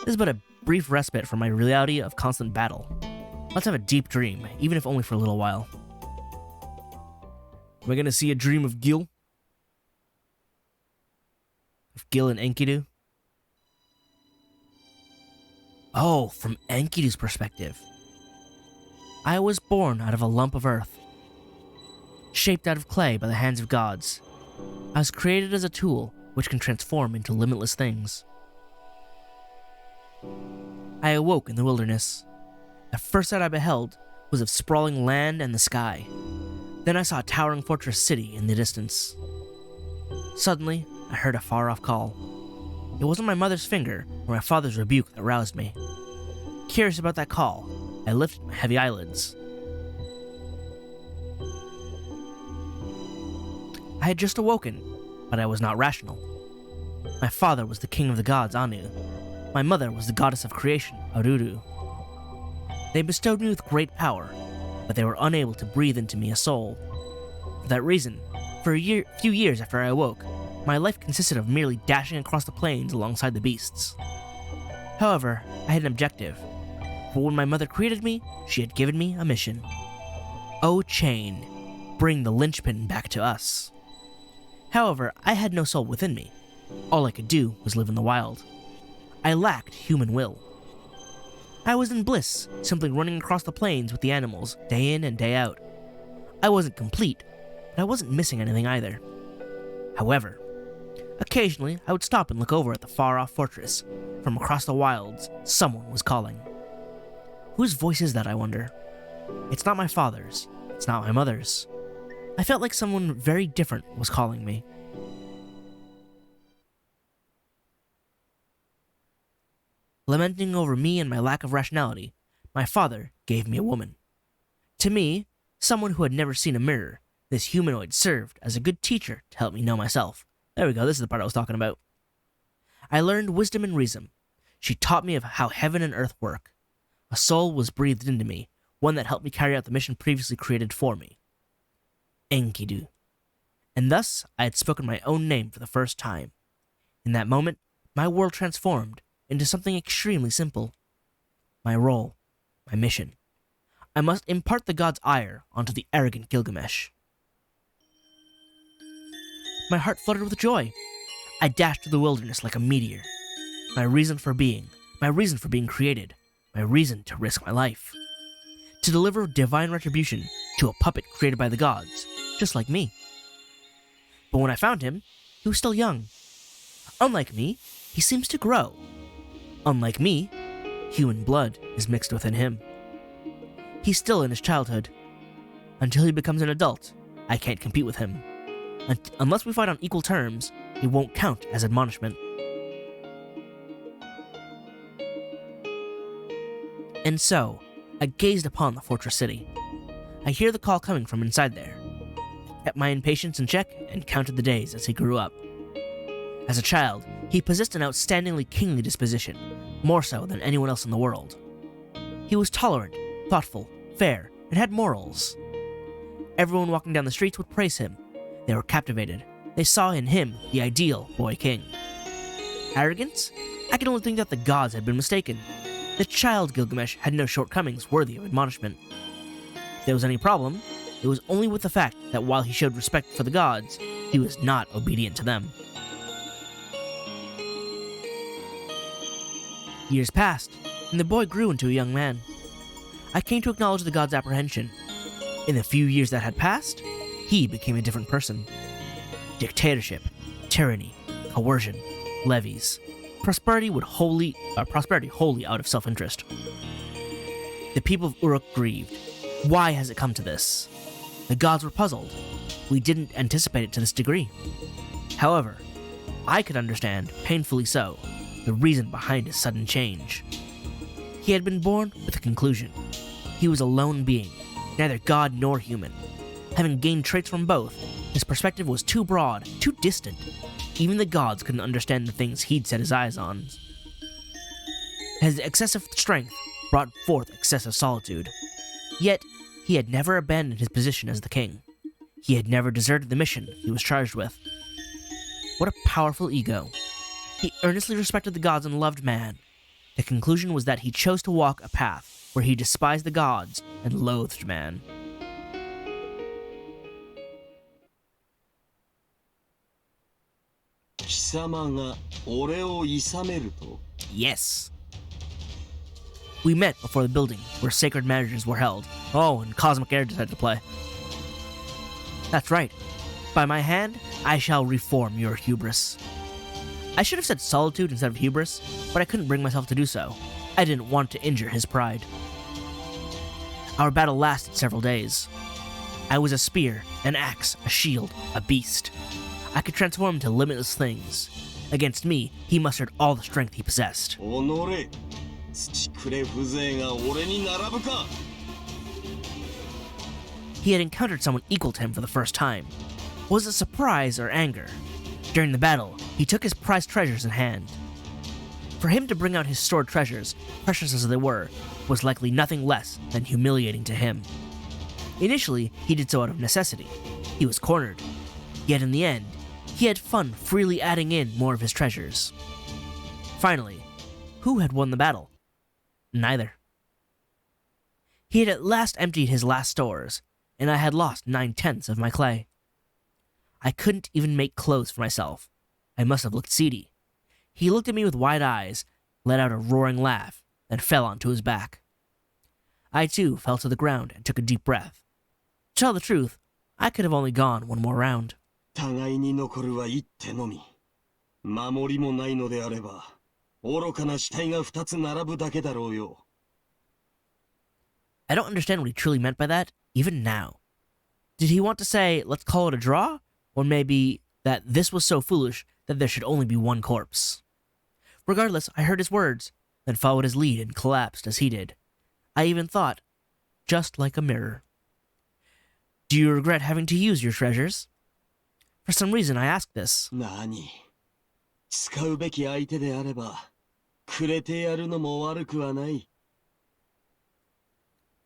This is but a brief respite from my reality of constant battle. Let's have a deep dream, even if only for a little while. Am I gonna see a dream of Gil? Of Gil and Enkidu? Oh, from Enkidu's perspective. I was born out of a lump of earth, shaped out of clay by the hands of gods. I was created as a tool which can transform into limitless things. I awoke in the wilderness. The first sight I beheld was of sprawling land and the sky. Then I saw a towering fortress city in the distance. Suddenly, I heard a far-off call. It wasn't my mother's finger or my father's rebuke that roused me. Curious about that call, I lifted my heavy eyelids. I had just awoken, but I was not rational. My father was the king of the gods, Anu. My mother was the goddess of creation, Aruru. They bestowed me with great power, but they were unable to breathe into me a soul. For that reason, for a few years after I awoke, my life consisted of merely dashing across the plains alongside the beasts. However, I had an objective. For when my mother created me, she had given me a mission. O Chain, bring the linchpin back to us. However, I had no soul within me. All I could do was live in the wild. I lacked human will. I was in bliss, simply running across the plains with the animals, day in and day out. I wasn't complete, but I wasn't missing anything either. However, occasionally I would stop and look over at the far-off fortress. From across the wilds, someone was calling. Whose voice is that, I wonder? It's not my father's. It's not my mother's. I felt like someone very different was calling me. Lamenting over me and my lack of rationality, my father gave me a woman. To me, someone who had never seen a mirror, this humanoid served as a good teacher to help me know myself. There we go, this is the part I was talking about. I learned wisdom and reason. She taught me of how heaven and earth work. A soul was breathed into me, one that helped me carry out the mission previously created for me. Enkidu. And thus, I had spoken my own name for the first time. In that moment, my world transformed into something extremely simple. My role, my mission. I must impart the god's ire onto the arrogant Gilgamesh. My heart fluttered with joy. I dashed through the wilderness like a meteor. My reason for being created, my reason to risk my life. To deliver divine retribution to a puppet created by the gods, just like me. But when I found him, he was still young. Unlike me, he seems to grow. Unlike me, human blood is mixed within him. He's still in his childhood. Until he becomes an adult, I can't compete with him. Unless we fight on equal terms, it won't count as admonishment. And so, I gazed upon the fortress city. I hear the call coming from inside there. Kept my impatience in check and counted the days as he grew up. As a child, he possessed an outstandingly kingly disposition, more so than anyone else in the world. He was tolerant, thoughtful, fair, and had morals. Everyone walking down the streets would praise him. They were captivated. They saw in him the ideal boy king. Arrogance? I could only think that the gods had been mistaken. The child Gilgamesh had no shortcomings worthy of admonishment. If there was any problem, it was only with the fact that while he showed respect for the gods, he was not obedient to them. Years passed, and the boy grew into a young man. I came to acknowledge the god's apprehension. In the few years that had passed, he became a different person. Dictatorship, tyranny, coercion, levies, prosperity wholly out of self-interest. The people of Uruk grieved. Why has it come to this? The gods were puzzled. We didn't anticipate it to this degree. However, I could understand, painfully so, the reason behind his sudden change. He had been born with a conclusion. He was a lone being, neither god nor human. Having gained traits from both, his perspective was too broad, too distant. Even the gods couldn't understand the things he'd set his eyes on. His excessive strength brought forth excessive solitude. Yet, he had never abandoned his position as the king. He had never deserted the mission he was charged with. What a powerful ego. He earnestly respected the gods and loved man. The conclusion was that he chose to walk a path where he despised the gods and loathed man. Yes. We met before the building where sacred marriages were held. Oh, and cosmic air decided to play. That's right. By my hand, I shall reform your hubris. I should have said solitude instead of hubris, but I couldn't bring myself to do so. I didn't want to injure his pride. Our battle lasted several days. I was a spear, an axe, a shield, a beast. I could transform into limitless things. Against me, he mustered all the strength he possessed. He had encountered someone equal to him for the first time. Was it surprise or anger? During the battle, he took his prized treasures in hand. For him to bring out his stored treasures, precious as they were, was likely nothing less than humiliating to him. Initially, he did so out of necessity. He was cornered. Yet in the end, he had fun freely adding in more of his treasures. Finally, who had won the battle? Neither. He had at last emptied his last stores, and I had lost 9/10 of my clay. I couldn't even make clothes for myself. I must have looked seedy. He looked at me with wide eyes, let out a roaring laugh, then fell onto his back. I too fell to the ground and took a deep breath. To tell the truth, I could have only gone one more round. I don't understand what he truly meant by that, even now. Did he want to say, let's call it a draw? Or maybe that this was so foolish that there should only be one corpse? Regardless, I heard his words, then followed his lead and collapsed as he did. I even thought, just like a mirror. Do you regret having to use your treasures? For some reason, I asked this.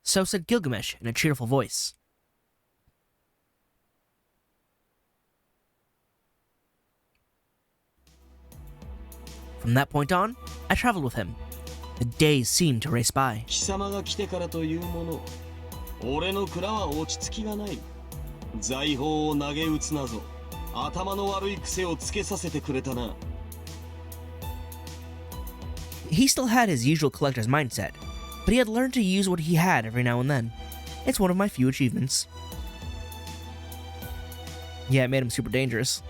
So said Gilgamesh in a cheerful voice. From that point on, I traveled with him. The days seemed to race by. He still had his usual collector's mindset, but he had learned to use what he had every now and then. It's one of my few achievements. Yeah, it made him super dangerous.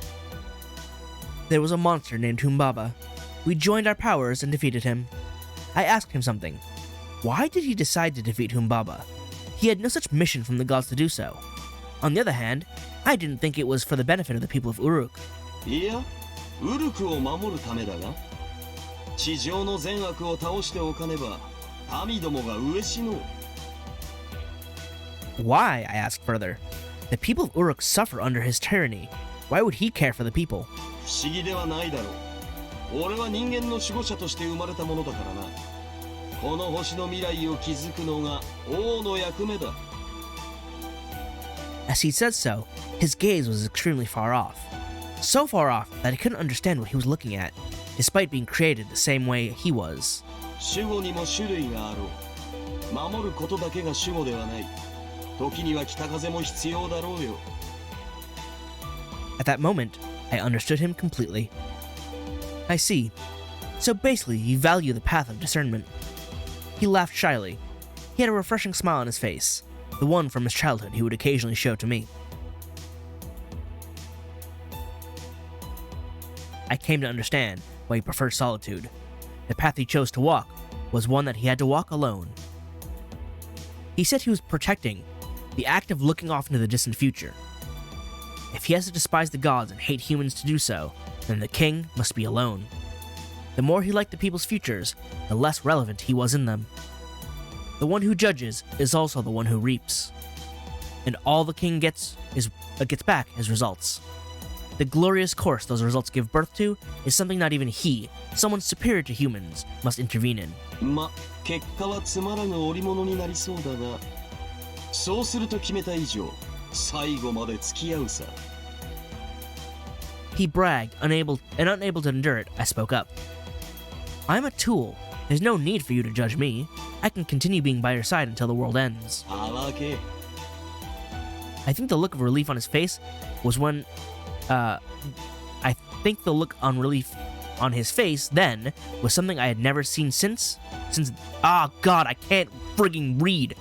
There was a monster named Humbaba. We joined our powers and defeated him. I asked him something. Why did he decide to defeat Humbaba? He had no such mission from the gods to do so. On the other hand, I didn't think it was for the benefit of the people of Uruk. Why? I asked further. The people of Uruk suffer under his tyranny. Why would he care for the people? As he said so, his gaze was extremely far off. So far off that I couldn't understand what he was looking at, despite being created the same way he was. At that moment, I understood him completely. I see. So basically, you value the path of discernment. He laughed shyly. He had a refreshing smile on his face, the one from his childhood he would occasionally show to me. I came to understand why he preferred solitude. The path he chose to walk was one that he had to walk alone. He said he was protecting the act of looking off into the distant future. If he has to despise the gods and hate humans to do so, then the king must be alone. The more he liked the people's futures, the less relevant he was in them. The one who judges is also the one who reaps. And all the king gets back his results. The glorious course those results give birth to is something not even he, someone superior to humans, must intervene in. He bragged, unable to endure it, I spoke up. I'm a tool. There's no need for you to judge me. I can continue being by your side until the world ends. I think the look of relief on his face was when, I think the look on relief on his face then was something I had never seen since, God, I can't frigging read.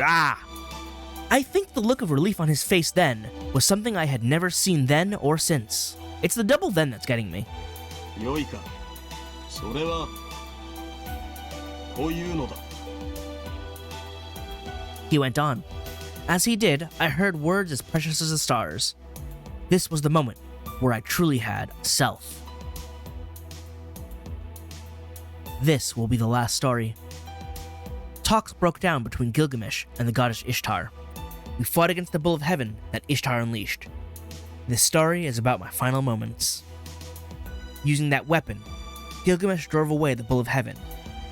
I think the look of relief on his face then was something I had never seen then or since. It's the double then that's getting me. He went on. As he did, I heard words as precious as the stars. This was the moment where I truly had a self. This will be the last story. Talks broke down between Gilgamesh and the goddess Ishtar. We fought against the bull of heaven that Ishtar unleashed. This story is about my final moments. Using that weapon, Gilgamesh drove away the bull of heaven,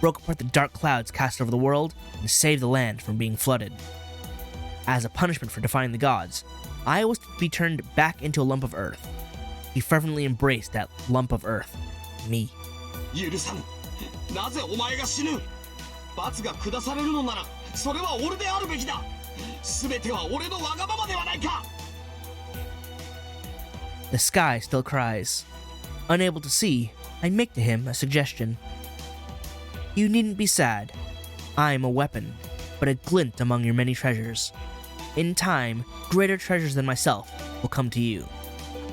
broke apart the dark clouds cast over the world, and saved the land from being flooded. As a punishment for defying the gods, I was to be turned back into a lump of earth. He fervently embraced that lump of earth, me. The sky still cries. Unable to see, I make to him a suggestion. You needn't be sad. I am a weapon, but a glint among your many treasures. In time, greater treasures than myself will come to you.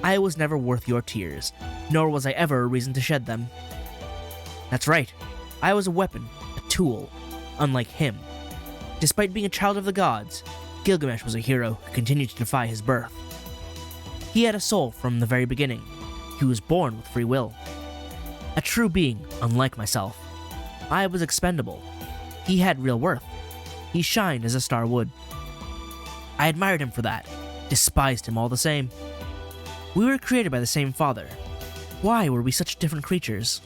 I was never worth your tears, nor was I ever a reason to shed them. That's right, I was a weapon, a tool, unlike him. Despite being a child of the gods, Gilgamesh was a hero who continued to defy his birth. He had a soul from the very beginning. He was born with free will. A true being, unlike myself. I was expendable. He had real worth. He shined as a star would. I admired him for that, despised him all the same. We were created by the same father. Why were we such different creatures?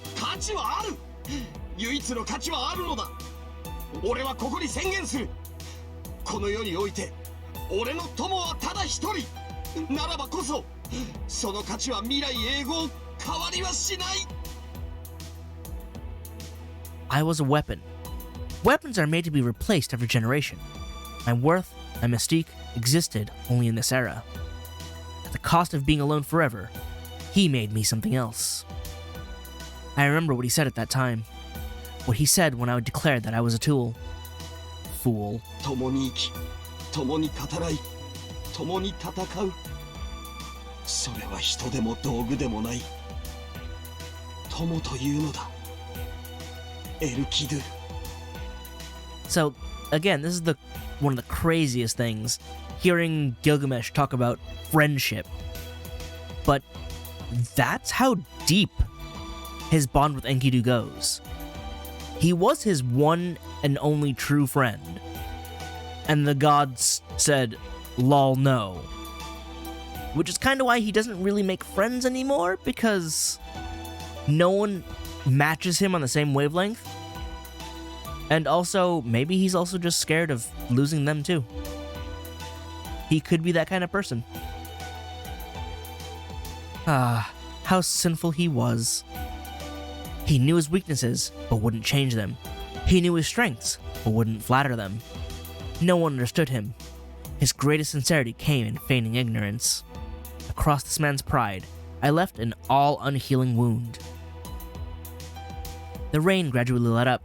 I was a weapon. Weapons are made to be replaced every generation. My worth, my mystique, existed only in this era. At the cost of being alone forever, he made me something else. I remember what he said at that time. What he said when I declared that I was a tool. Fool. So, again, this is one of the craziest things, hearing Gilgamesh talk about friendship. But that's how deep his bond with Enkidu goes. He was his one and only true friend. And the gods said, lol, no. Which is kind of why he doesn't really make friends anymore, because no one matches him on the same wavelength. And also, maybe he's also just scared of losing them too. He could be that kind of person. How sinful he was. He knew his weaknesses, but wouldn't change them. He knew his strengths, but wouldn't flatter them. No one understood him. His greatest sincerity came in feigning ignorance. Across this man's pride, I left an all-unhealing wound. The rain gradually let up.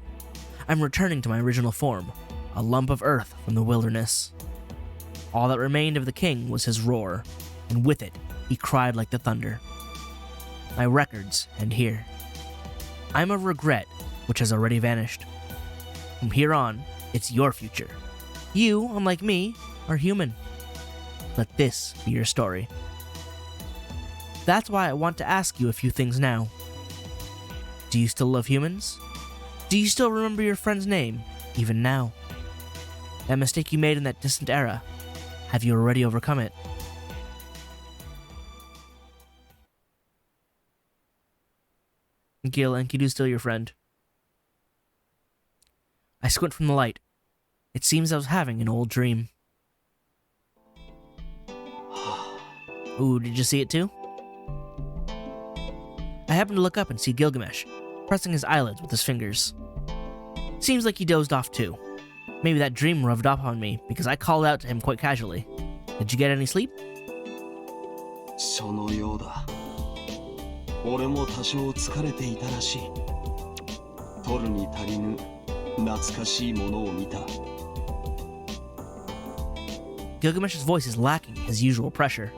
I'm returning to my original form, a lump of earth from the wilderness. All that remained of the king was his roar, and with it, he cried like the thunder. My records end here. I'm a regret which has already vanished. From here on, it's your future. You, unlike me, are human. Let this be your story. That's why I want to ask you a few things now. Do you still love humans? Do you still remember your friend's name, even now? That mistake you made in that distant era, have you already overcome it? Gil, Enkidu's still your friend. I squint from the light. It seems I was having an old dream. Ooh, did you see it too? I happened to look up and see Gilgamesh. pressing his eyelids with his fingers. Seems like he dozed off too. Maybe that dream rubbed off on me because I called out to him quite casually. Did you get any sleep? そのようだ。俺も多少疲れていたらしい。取るに足りぬ懐かしいものを見た。Gilgamesh's voice is lacking his usual pressure.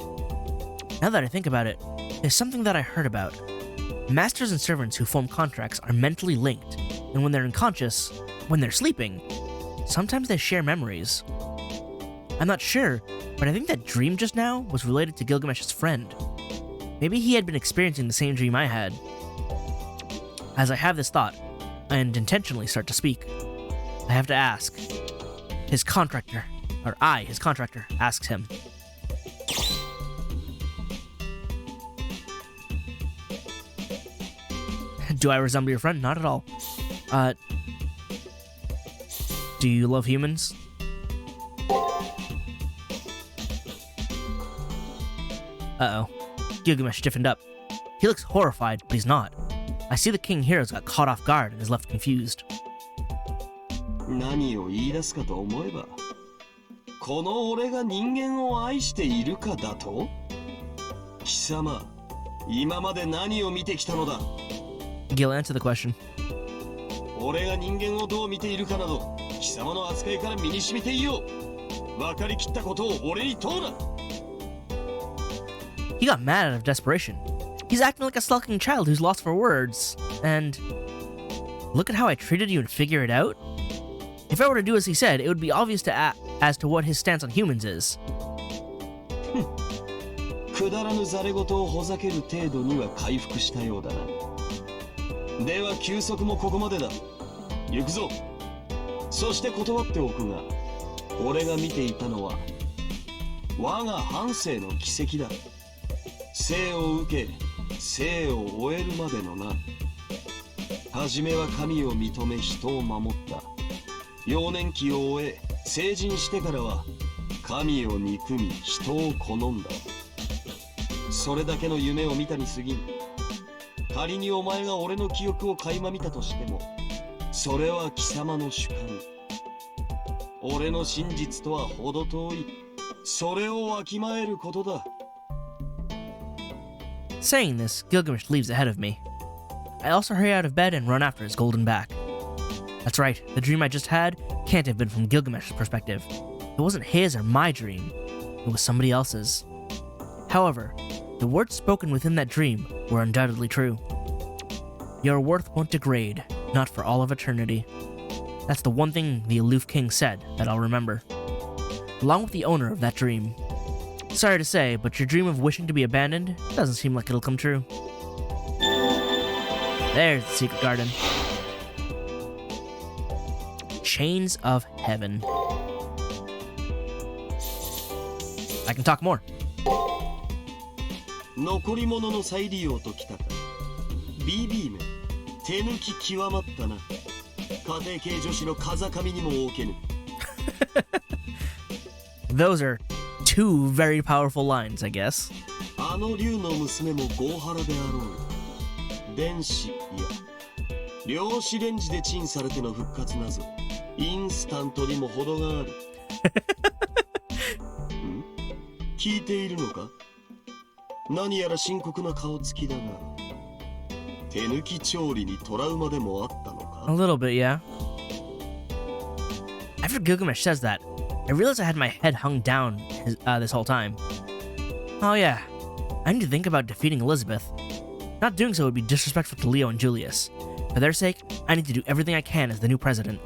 Now that I think about it, there's something that I heard about. Masters and servants who form contracts are mentally linked, and when they're unconscious, when they're sleeping, sometimes they share memories. I'm not sure, but I think that dream just now was related to Gilgamesh's friend. Maybe he had been experiencing the same dream I had. As I have this thought, and intentionally start to speak, I have to ask. His contractor asks him. Do I resemble your friend? Not at all. Do you love humans? Uh-oh. Gilgamesh stiffened up. He looks horrified, but he's not. I see the king heroes got caught off guard and is left confused. 何を言い出すかと思えば、この俺が人間を愛しているかだと？貴様、今まで何を見てきたのだ？ Gil, answer the question. 俺が人間をどう見ているかなど、貴様の扱いから身に染みていよう。分かりきったことを俺に問うな。He got mad out of desperation. He's acting like a sulking child who's lost for words. And look at how I treated you and figure it out? If I were to do as he said, it would be obvious as to what his stance on humans is. くだらぬざれ言をほざける程度には回復したようだな。では休息もここまでだ。行くぞ。そして断っておくが、俺が見ていたのは我が半生の奇跡だ。生を受け、生を終えるまでのな。初めは神を認め人を守った。幼年期を終え、成人してからは神を憎み人を好んだ。それだけの夢を見たに過ぎん。仮にお前が俺の記憶を垣間見たとしても、それは貴様の主観。俺の真実とは程遠い。それをわきまえることだ。Saying this, Gilgamesh leaves ahead of me. I also hurry out of bed and run after his golden back. That's right, the dream I just had can't have been from Gilgamesh's perspective. It wasn't his or my dream. It was somebody else's. However, the words spoken within that dream were undoubtedly true. Your worth won't degrade, not for all of eternity. That's the one thing the aloof king said that I'll remember. Along with the owner of that dream. Sorry to say, but your dream of wishing to be abandoned doesn't seem like it'll come true. There's the secret garden. Chains of Heaven. I can talk more. 残り物の再利用ときたか。BB め、手抜き極まったな。家庭系女子の風上にも置けぬ。Those are two very powerful lines, I guess. あの竜の娘もゴーハラであろう。電子、いや、量子レンジでチンされての復活なぞ。インスタントにも程がある。ん？聞いているのか？何やら深刻な顔つきだが、手抜き調理にトラウマでもあったのか？ A little bit, yeah. After Gilgamesh says that, I realize I had my head hung down this whole time. Oh yeah, I need to think about defeating Elizabeth. Not doing so would be disrespectful to Leo and Julius. For their sake, I need to do everything I can as the new president.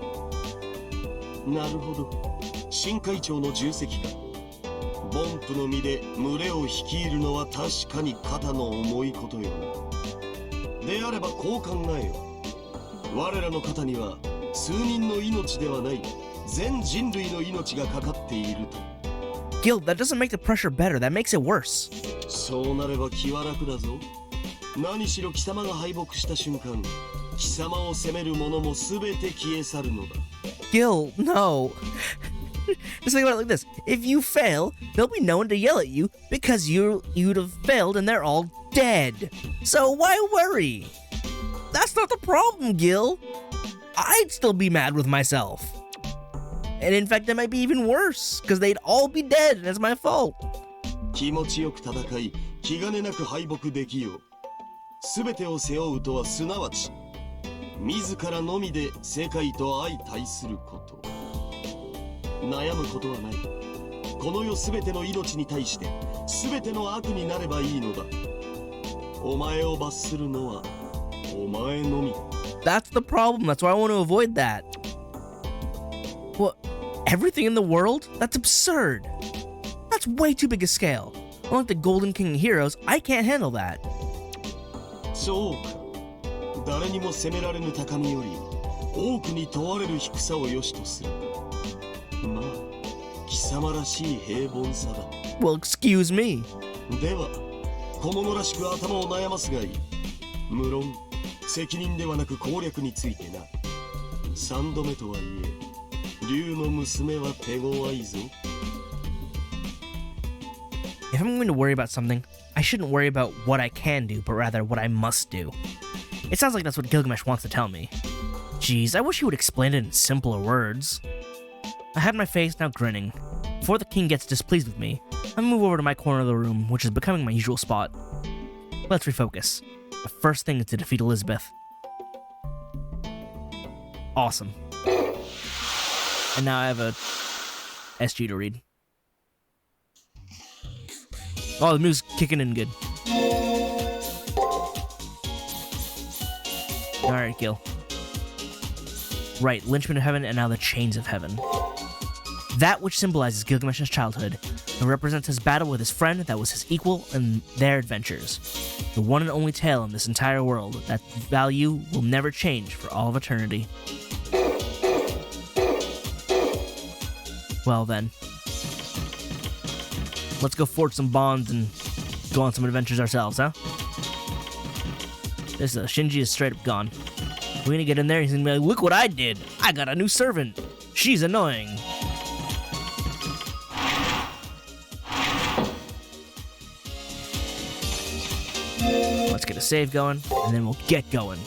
なるほど。新会長の重責か。ボンプの身で群れを率いるのは確かに肩の重いことよな。であればこう考えよ。我らの肩には数人の命ではない全人類の命がかかっていると。Gil, that doesn't make the pressure better. That makes it worse. そうなれば気は楽だぞ。何しろ貴様が敗北した瞬間、貴様を責める者も全て消え去るのだ。Gil, no. Just think about it like this. If you fail, there'll be no one to yell at you because you'd have failed and they're all dead. So why worry? That's not the problem, Gil. I'd still be mad with myself. And in fact, it might be even worse, because they'd all be dead, and it's my fault. 気持ちよく戦い、気兼ねなく敗北できよう。すべてを背負うとはすなわち、自らのみで世界と相対すること。悩むことはない。この世すべての命に対して、すべての悪になればいいのだ。お前を罰するのは、お前のみ。That's the problem. That's why I want to avoid that. What? Everything in the world? That's absurd. That's way too big a scale. Unlike the Golden King Heroes, I can't handle that. そうか。誰にも責められぬ高みより、多くに問われる低さを良しとする。まあ、貴様らしい平凡さだ。Well, excuse me. では、小物らしく頭を悩ますがいい。無論、責任ではなく攻略についてな。三度目とはいえ、竜の娘は手強いぞ。If I'm going to worry about something, I shouldn't worry about what I can do, but rather what I must do. It sounds like that's what Gilgamesh wants to tell me. Jeez, I wish he would explain it in simpler words. I had my face now grinning. Before the king gets displeased with me, I move over to my corner of the room, which is becoming my usual spot. Let's refocus. The first thing is to defeat Elizabeth. Awesome. And now I have a SG to read. Oh, the music's kicking in good. Alright, Gil. Right, Lynchman of Heaven and now the Chains of Heaven. That which symbolizes Gilgamesh's childhood and represents his battle with his friend that was his equal in their adventures. The one and only tale in this entire world that value will never change for all of eternity. Well then. Let's go forge some bonds and go on some adventures ourselves, huh? Shinji is straight up gone. We're gonna get in there, he's gonna be like, look what I did! I got a new servant! She's annoying! Let's get a save going, and then we'll get going.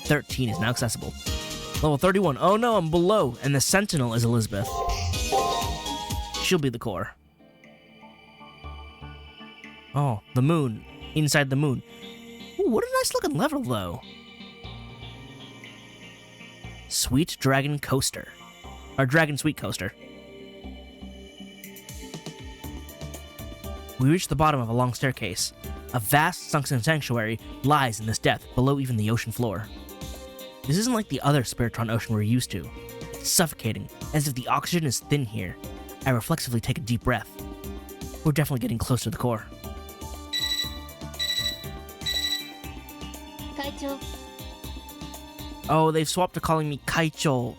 "13 is now accessible. Level 31. Oh no, I'm below, and the Sentinel is Elizabeth. She'll be the core. Oh, the moon. Inside the moon. Ooh, what a nice looking level, though. Sweet Dragon Coaster. Or Dragon Sweet Coaster. We reach the bottom of a long staircase. A vast sunken sanctuary lies in this depth, below even the ocean floor. This isn't like the other Spiritron ocean we're used to. It's suffocating, as if the oxygen is thin here. I reflexively take a deep breath. We're definitely getting close to the core. Kaicho. Oh, they've swapped to calling me Kaicho.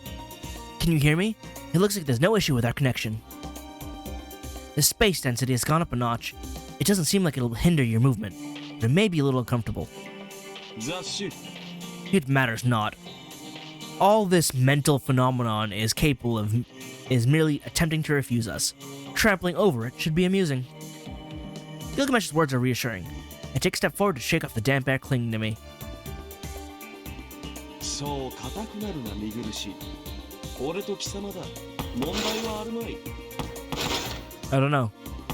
Can you hear me? It looks like there's no issue with our connection. The space density has gone up a notch. It doesn't seem like it'll hinder your movement, but it may be a little uncomfortable. It matters not. All this mental phenomenon is capable of is merely attempting to refuse us. Trampling over it should be amusing. Gilgamesh's words are reassuring. I take a step forward to shake off the damp air clinging to me. I don't know.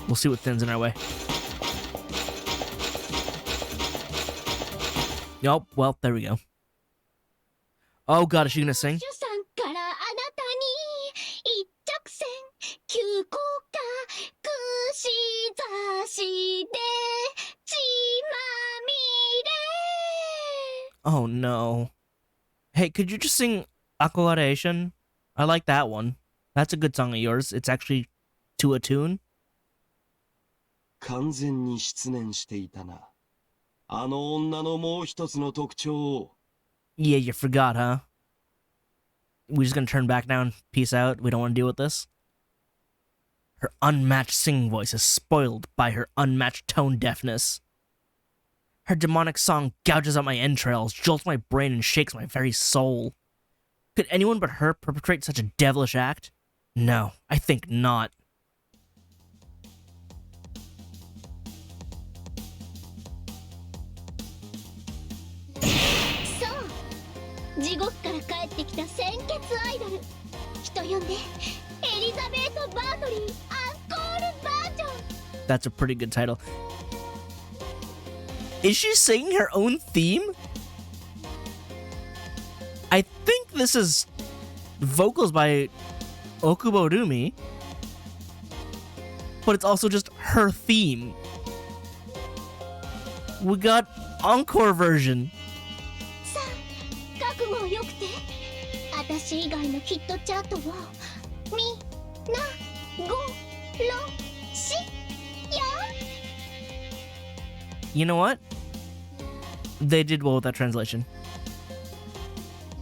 We'll see what thins in our way. Nope, well, there we go. Oh god, is she gonna sing? Oh no. Hey, could you just sing Aquaration? I like that one. That's a good song of yours. It's actually to a tune. 完全に失念していたな。あの女のもう一つの特徴を。Yeah, you forgot, huh? We just gonna turn back now and peace out? We don't want to deal with this? Her unmatched singing voice is spoiled by her unmatched tone deafness. Her demonic song gouges out my entrails, jolts my brain, and shakes my very soul. Could anyone but her perpetrate such a devilish act? No, I think not. 地獄から帰ってきた鮮血アイドル。人呼んでエリザベート・バートリー・アンコールバージョン。 That's a pretty good title. Is she singing her own theme? I think this is vocals by Okubo Rumi, but it's also just her theme. We got Encore version. さあ覚悟よくて。私以外のヒットチャートをみなごろしよ。 You know what? They did well with that translation.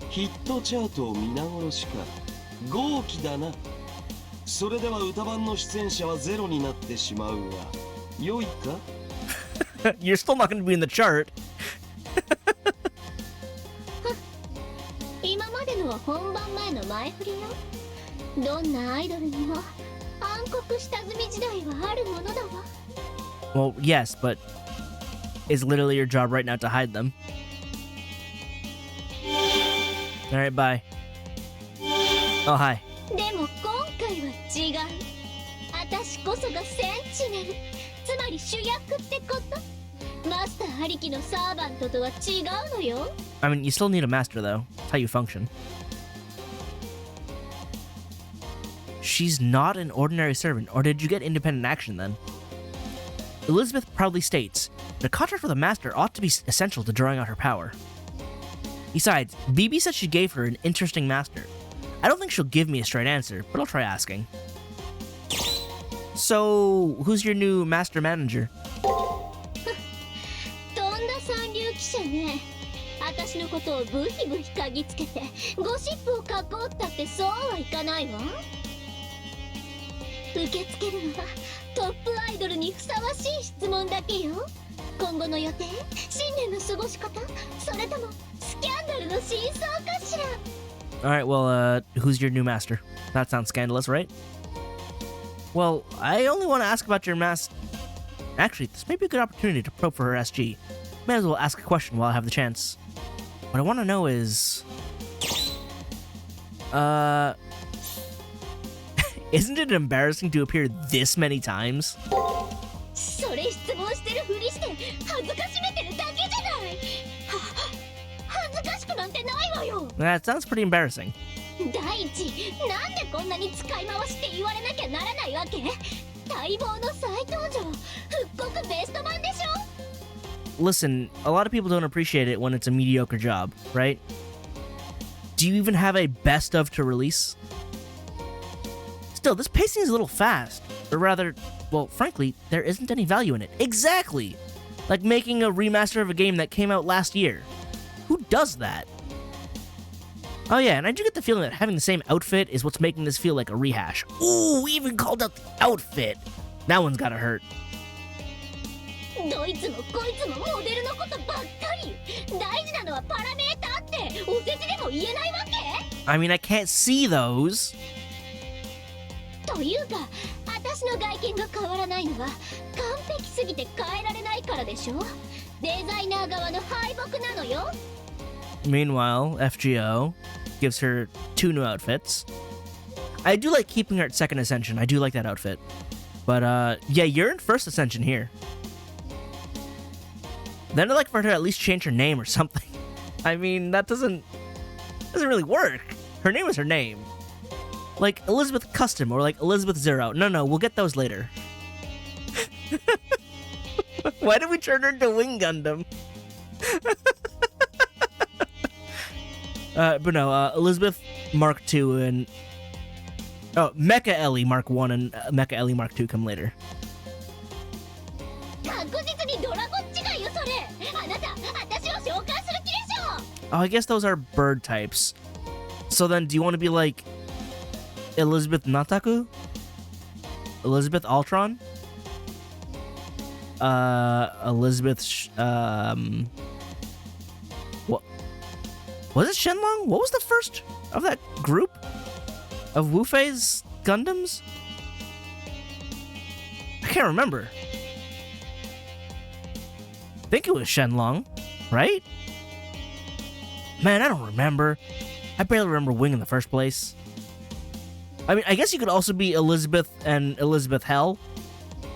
ヒットチャートを皆殺しか。豪気だな。それでは歌番の出演者はゼロになってしまうが、良いか？ You're still not going to be in the chart. 今までのは本番前の前振りよ。どんなアイドルにも暗黒下積み時代はあるものだわ。 Well, yes, but it's literally your job right now to hide them. Alright, bye. Oh, hi. でも今回は違う。私こそがセンチネル、つまり主役ってこと。マスターありきのサーバントとは違うのよ。 I mean, you still need a master, though. That's how you function. She's not an ordinary servant, or did you get independent action then? Elizabeth proudly states, the contract with a master ought to be essential to drawing out her power. Besides, BB said she gave her an interesting master. I don't think she'll give me a straight answer, but I'll try asking. So, who's your new master manager? とんだ三流記者ね。私のことをブヒブヒ嗅ぎつけてゴシップを囲ったってそうはいかないわ。受け付けるのはトップアイドルにふさわしい質問だけよ。今後の予定、新年の過ごし方、それともスキャンダルの真相かしら。 Alright, well, who's your new master? That sounds scandalous, right? Well, I only want to ask about your Actually, this may be a good opportunity to probe for her SG. May as well ask a question while I have the chance. What I want to know is... Isn't it embarrassing to appear this many times? それ質問してるふりして恥ずかしめてるだけじゃない。恥ずかしくなんてないわよ。 That sounds pretty embarrassing. 第一、なんでこんなに使い回しって言われなきゃならないわけ？待望の再登場、復刻ベスト版でしょ。 Listen, a lot of people don't appreciate it when it's a mediocre job, right? Do you even have a best of to release? Still, this pacing is a little fast. Or rather, well, frankly, there isn't any value in it. Exactly! Like making a remaster of a game that came out last year. Who does that? Oh yeah, and I do get the feeling that having the same outfit is what's making this feel like a rehash. Ooh, we even called out the outfit! That one's gotta hurt. どいつもこいつもモデルのことばっかり。大事なのはパラメーターってお世辞でも言えないわけ？ I mean, I can't see those. というか、私の外見が変わらないのは完璧すぎて変えられないからでしょ。デザイナー側の敗北なのよ。 Meanwhile, FGO gives her 2 new outfits. I do like keeping her at second ascension. I do like that outfit. But, yeah, you're in first ascension here. Then I'd like for her to at least change her name or something. I mean, that doesn't really work. Her name is her name. Like Elizabeth Custom or like Elizabeth Zero. No, we'll get those later. Why did we turn her into Wing Gundam? But no, Elizabeth Mark II and... Oh, Mecha Ellie Mark 1 and Mecha Ellie Mark 2 come later. 確実にドラゴン違いよそれ。あなた、私を召喚する気でしょ。 Oh, I guess those are bird types. So then, do you want to be like Elizabeth Nataku? Elizabeth Ultron? Elizabeth what was it? Shenlong? What was the first of that group of Wu Fei's Gundams? I can't remember. I think it was Shenlong, right? Man, I don't remember. I barely remember Wing in the first place. I mean, I guess you could also be Elizabeth and Elizabeth Hell,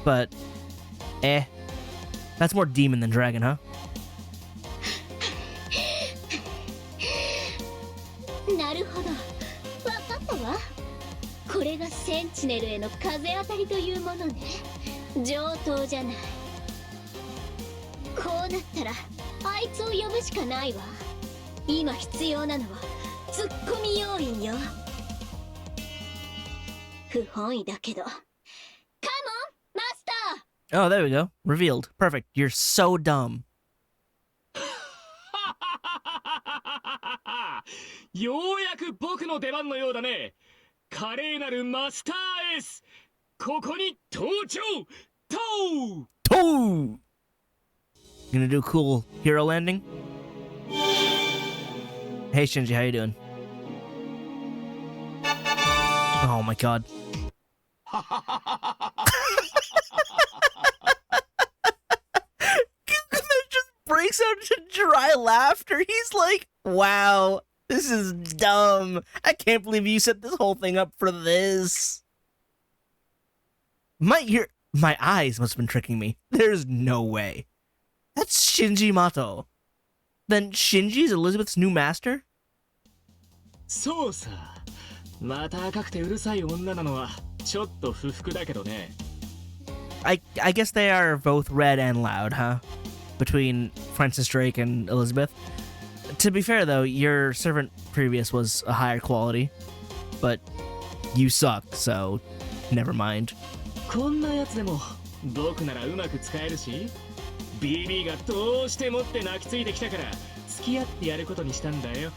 but that's more demon than dragon, huh? なるほど、わかったわ。これがセンチネルへの風当たりというものね。上等じゃない。こうなったらあいつを呼ぶしかないわ。今必要なのはツッコミ要員よ。不本意だけど。カモン、マスター。 Oh, there we go. Revealed. Perfect. You're so dumb. ようやく僕の出番のようだね。華麗なるマスターエース、ここに登場。Toe! You gonna do a cool hero landing? Hey Shinji, how you doing? Oh my god. Just breaks out into dry laughter. He's like, wow, this is dumb. I can't believe you set this whole thing up for this. My eyes must have been tricking me. There's no way. That's Shinji Mato. Then Shinji's Elizabeth's new master? そうさ。また赤くてうるさい女なのはちょっと不服だけどね。I guess they are both red and loud, huh? Between Francis Drake and Elizabeth. To be fair, though, your servant previous was a higher quality. But you suck, so never mind. こんなやつでも僕ならうまく使えるし、BB がどうしてもって泣きついてきたから付き合ってやることにしたんだよ。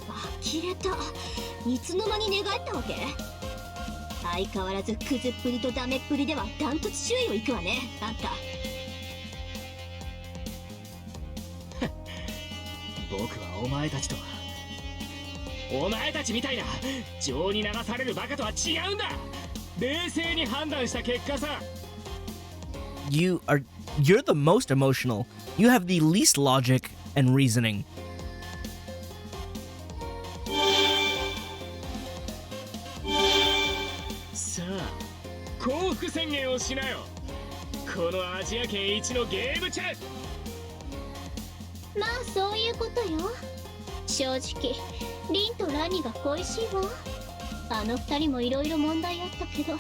呆れた。いつの間に寝返ったわけ？相変わらずクズっぷりとダメっぷりではダントツ首位を行くわね、あんた。僕はお前たちとは、お前たちみたいな情に流されるバカとは違うんだ。冷静に判断した結果さ。You're the most emotional. You have the least logic and reasoning. さあ、降伏宣言をしなよ。このアジア圏一のゲームチャン。まあそういうことよ。正直リンとラニが恋しいわ。あの二人もいろいろ問題あったけど、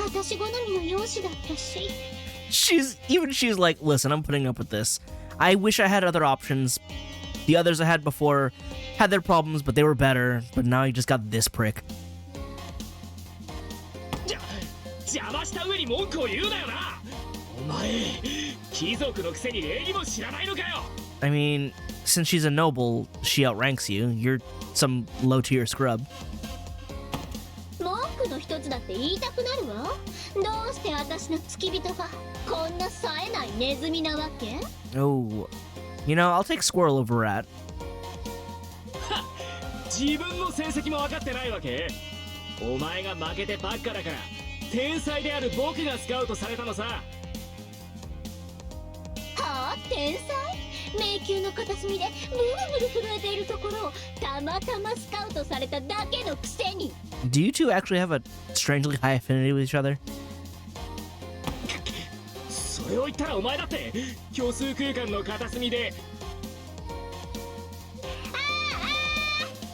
私好みの容姿だったし。She's like, listen, I'm putting up with this. I wish I had other options. The others I had before had their problems, but they were better. But now you just got this prick. 邪魔した上に文句を言うなよな。お前、貴族のくせに礼儀も知らないのかよ。I mean, since she's a noble, she outranks you. You're some low-tier scrub. 文句の一つだって言いたくなるわ。どうして私の付き人がこんな冴えないネズミなわけ？ Oh, you know, I'll take squirrel over rat. 自分の成績も分かってないわけ？お前が負けてばっかだから天才である僕がスカウトされたのさ。はあ、天才？迷宮の片隅でブルブル震えているところをたまたまスカウトされただけのくせに。 Do you two actually have a strangely high affinity with each other? それを言ったらお前だって虚数空間の片隅で。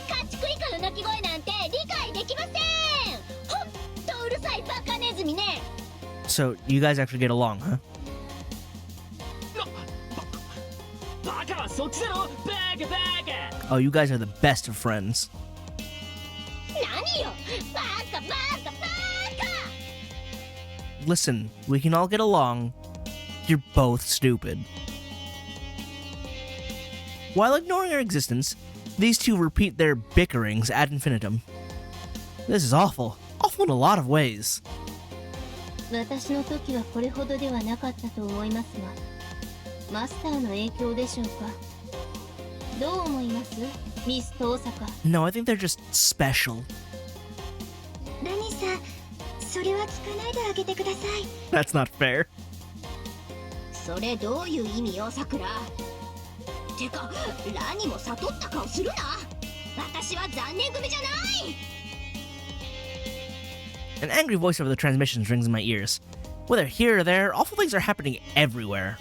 家畜以下の鳴き声なんて理解できません。ほんとうるさいバカネズミね。 So, you guys actually get along, huh? バカはそっちだろ。バカバカ。 Oh, you guys are the best of friends. 何よ、バカバカバカ。 Listen, we can all get along. You're both stupid. While ignoring our existence, these two repeat their bickerings ad infinitum. This is awful. Awful in a lot of ways. 私の時はこれほどではなかったと思いますが、マスターの影響でしょうか。どう思います、ミスト大阪。 No, I think they're just special. ラニさん、それは聞かないであげてください。 That's not fair. それどういう意味よ、さくら。てかラにも悟った顔するな。私は残念組じゃない。 An angry voice over the transmissions rings in my ears. Whether here or there, awful things are happening everywhere.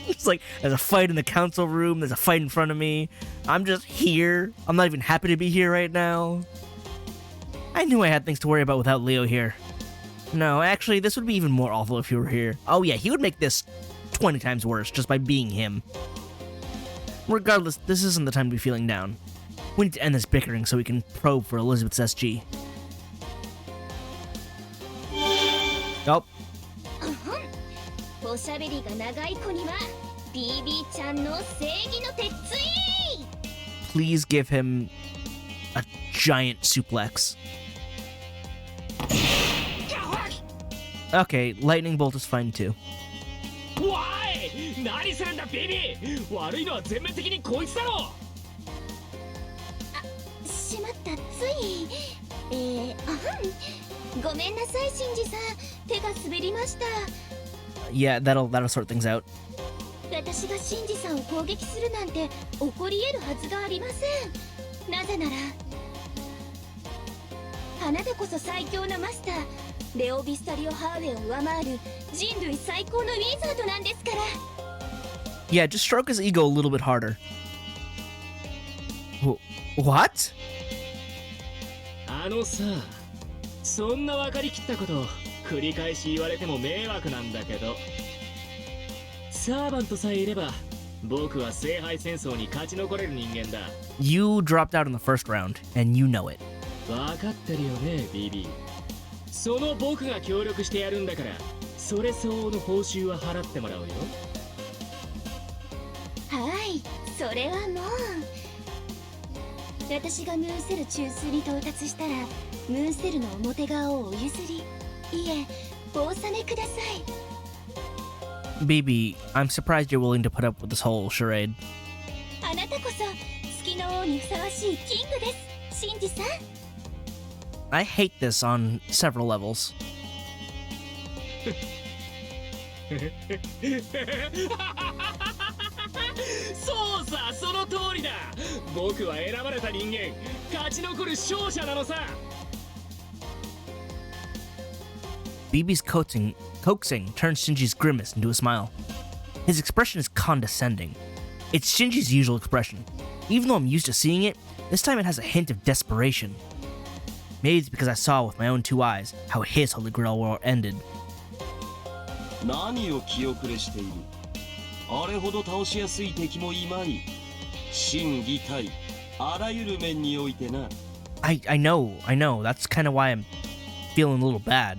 It's like there's a fight in the council room, there's a fight in front of me. I'm just here. I'm not even happy to be here right now. I knew I had things to worry about without Leo here. No, actually, this would be even more awful if he were here. Oh yeah, he would make this 20 times worse just by being him. Regardless, this isn't the time to be feeling down. We need to end this bickering so we can probe for Elizabeth's SG. Oh. おしゃべりが長い子には BB ちゃんの正義の鉄槌。 Please give him a giant suplex. Okay, lightning bolt is fine too. おい、何するんだビビ。悪いのは全面的にこいつだろ。しまったつい。ごめんなさいシンジさん、手が滑りました。 Yeah, that'll sort things out. 私がシンジさんを攻撃するなんて起こり得るはずがありません。なぜならあなたこそ最強なマスター、レオ・ビスタリオ・ハーウェイを上回る人類最高のウィザードなんですから。 Yeah, just stroke his ego a little bit harder. What? あのさ、そんな分かりきったこと繰り返し言われても迷惑なんだけど、サーバントさえいれば僕は聖杯戦争に勝ち残れる人間だ。 You dropped out in the first round, and you know it. 分かってるよね BB。 その僕が協力してやるんだから、それ相応の報酬は払ってもらうよ。はい、それはもう私がムーンセル中枢に到達したらムーンセルの表側をお譲り、いえお納めください。 BB, I'm surprised you're willing to put up with this whole charade. あなたこそ月の王にふさわしいキングです、シンジさん。 I hate this on several levels. そうさ、その通りだ。僕は選ばれた人間、勝ち残る勝者なのさ。 BB's coaxing turns Shinji's grimace into a smile. His expression is condescending. It's Shinji's usual expression. Even though I'm used to seeing it, this time it has a hint of desperation. Maybe it's because I saw with my own two eyes how his Holy Grail War ended. 何を気遅れしている。あれほど倒しやすい敵もいまい。真偽対あらゆる面においてな。 I know. That's kind of why I'm feeling a little bad.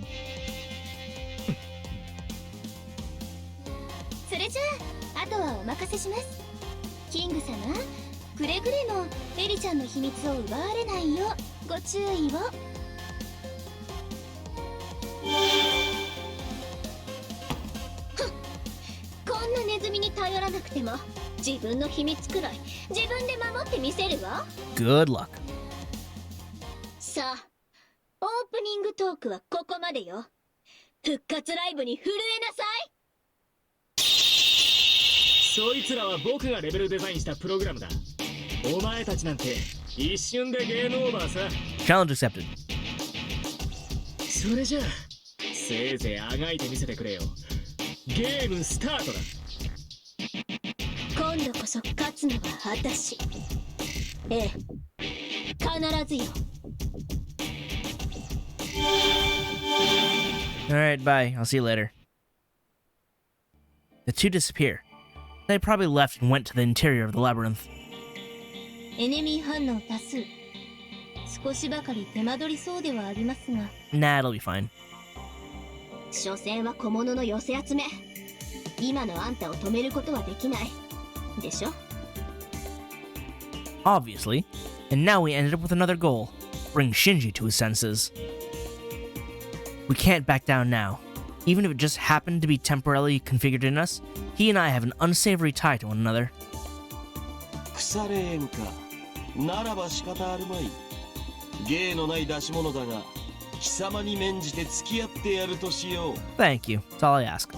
それじゃあ、あとはお任せします。キング様、くれぐれもエリちゃんの秘密を奪われないようご注意を。こんなネズミに頼らなくても自分の秘密くらい自分で守ってみせるわ。 Good luck. さあ、オープニングトークはここまでよ。復活ライブに震えなさい。そいつらは僕がレベルデザインしたプログラムだ。お前たちなんて一瞬でゲームオーバーさ。 Challenge accepted. それじゃあせいぜいあがいてみせてくれよ。ゲームスタートだ。今度こそ勝つのは私。ええ、必ずよ。 Alright, bye. I'll see you later. The two disappear. They probably left and went to the interior of the labyrinth. エネミー反応多数。少しばかり手間取りそうではありますが。 Nah, it'll be fine. 所詮は小物の寄せ集め。今のあんたを止めることはできない。でしょ? Obviously. And now we ended up with another goal. Bring Shinji to his senses. We can't back down now. Even if it just happened to be temporarily configured in us, he and I have an unsavory tie to one another. 腐れ縁か。ならば仕方あるまい。芸のない出し物だが、貴様に免じて付き合ってやるとしよう。 Thank you. That's all I ask.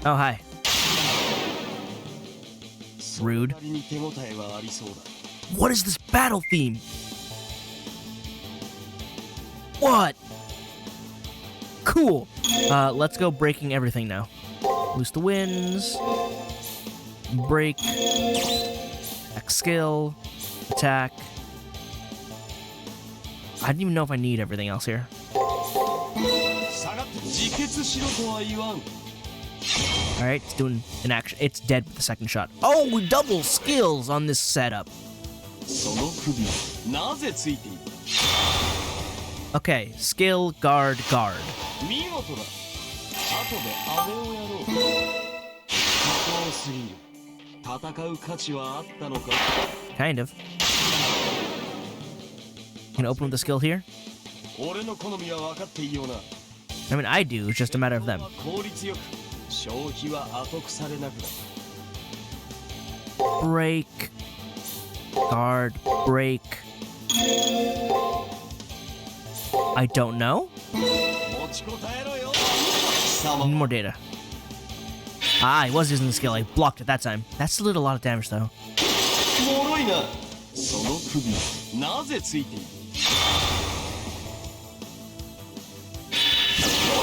Oh, hi. Rude. それなりに手応えはありそうだ。 What is this battle theme? What? Cool. Let's go breaking everything now. Loose the winds. Break. Attack skill. Attack. I don't even know if I need everything else here. 下がって自決しろとは言わん。 Alright, it's doing an action. It's dead with the second shot. Oh, we double skills on this setup. その首なぜついている？ Okay, skill, guard, guard. 見事だ。後であれをやろう。多忙すぎる。戦う価値はあったのか？ Kind of. Can I open with the skill here? 俺の好みは分かっていいような。 I mean, I do. It's just a matter of them. 効率よく消費は後腐れなくだ。 Break. Guard. Break. I don't know. 持ちこたえろよ。貴様 Need more data. Ah, I was using the skill. I blocked it that time. That still did a lot of damage, though. もろいな。その首なぜついている？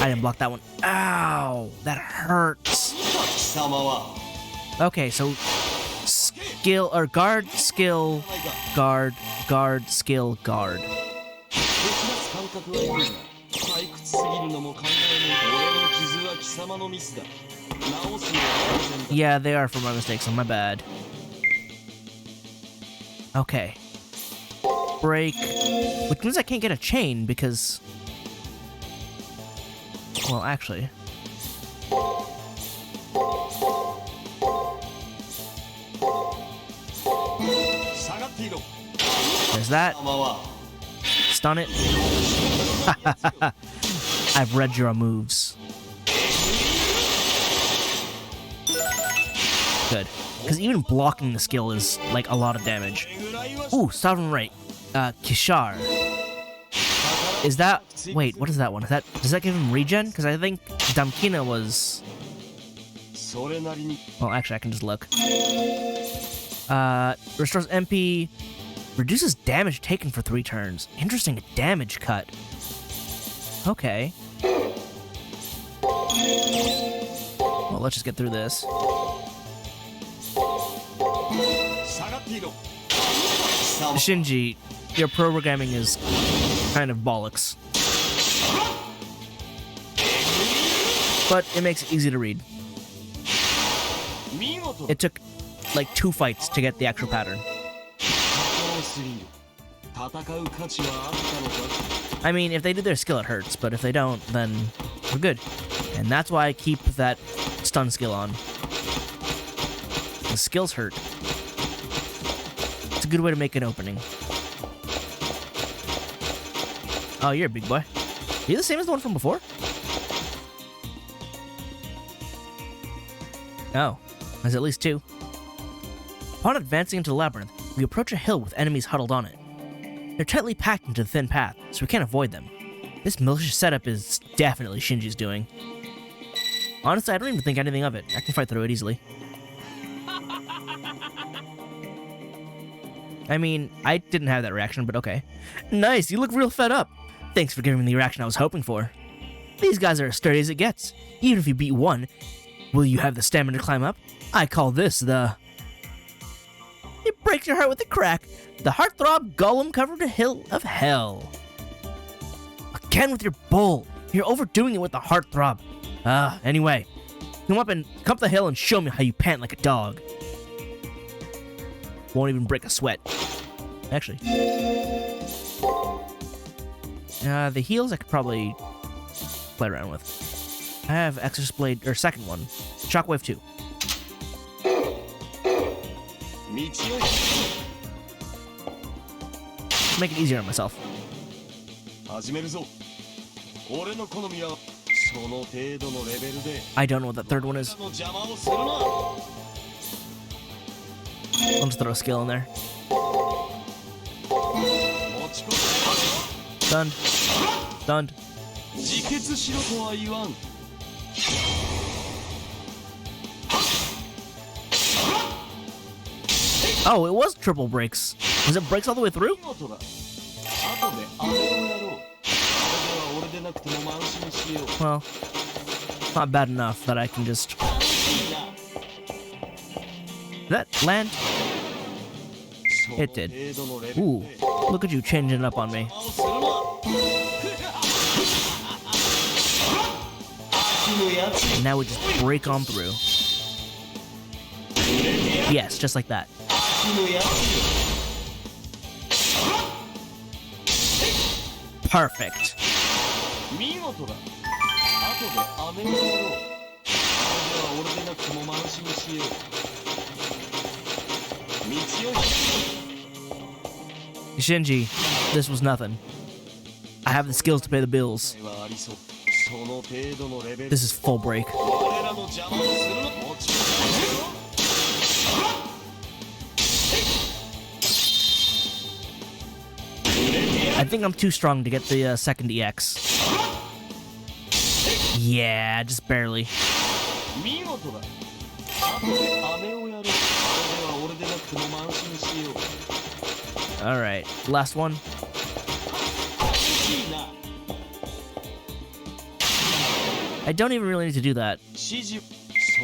I didn't block that one. Ow! That hurts. 貴様は Okay, so skill or guard, skill, guard, guard, skill, guard. 手出感覚はいいが退屈すぎるのも考えぬ俺の傷は貴様のミスだ。直すのは当然だ。 Yeah, they are for my mistakes, so my bad. Okay. Break. Which means I can't get a chain because... Well, actually... There's that. Stun it. I've read your moves. Good. Because even blocking the skill is, like, a lot of damage. Ooh, Sovereign Right. Kishar. Is that... Wait, what is that one? Does that give him regen? Because I think Damkina was... Well, actually, I can just look. Restores MP... Reduces damage taken for 3 turns. Interesting, a damage cut. Okay. Well, let's just get through this. Shinji, your programming is kind of bollocks. But it makes it easy to read. It took like 2 fights to get the actual pattern. I mean, if they do their skill, it hurts, but if they don't, then we're good. And that's why I keep that stun skill on. The skills hurt. It's a good way to make an opening. Oh, you're a big boy. Are you the same as the one from before? Oh, there's at least 2. Upon advancing into the labyrinth, we approach a hill with enemies huddled on it. They're tightly packed into the thin path, so we can't avoid them. This malicious setup is definitely Shinji's doing. Honestly, I don't even think anything of it. I can fight through it easily. I mean, I didn't have that reaction, but okay. Nice, you look real fed up. Thanks for giving me the reaction I was hoping for. These guys are as sturdy as it gets. Even if you beat one, will you have the stamina to climb up? I call this the... It breaks your heart with a crack. The heartthrob golem covered a hill of hell. Again with your bull. You're overdoing it with the heartthrob. Anyway. Come up the hill and show me how you pant like a dog. Won't even break a sweat. Actually. The heals I could probably play around with. I have Exorcist Blade, or second one. Shockwave 2. Make it easier on myself. I don't know what that third one is. I'll just throw a skill in there. Stunned. Stunned. Oh, it was triple brakes. Was it brakes all the way through? 見事だ。後であれをやろう。それでは俺でなくても満身しよう。 Well, not bad enough that I can just... 楽しいな。 Did that land? It did. Ooh, look at you changing it up on me. And now we just break on through. Yes, just like that. Perfect. 見事だ。後で飴をやろう。それでは俺でなくても満身しよう。道を開け。 Shinji, this was nothing. I have the skills to pay the bills. はありそう。その程度のレベル。 This is full break. 我らの邪魔をするのもちろん。 I think I'm too strong to get the second EX. Yeah, just barely. 見事だ。後で飴をやろう。それでは俺でなくても満身しよう。 Alright, last one. 楽しいな。 I don't even really need to do that, 指示。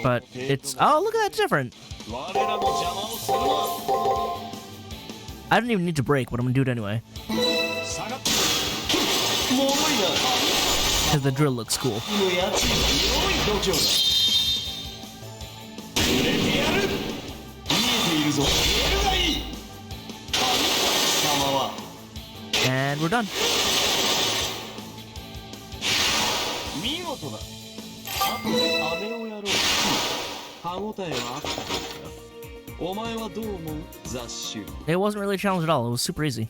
but it's... Oh, look at that, different. 我らの邪魔をするな。 I don't even need to break, but I'm gonna do it anyway. 下がって。もろいな。 Because the drill looks cool. のやつに良い度胸だ。売れてやる。見えているぞ。見えるがいい。神様は。 And we're done. 見事だ。後で飴をやろう。歯応えはあったはずだ。お前はどう思う？雑種。 It wasn't really a challenge at all, it was super easy.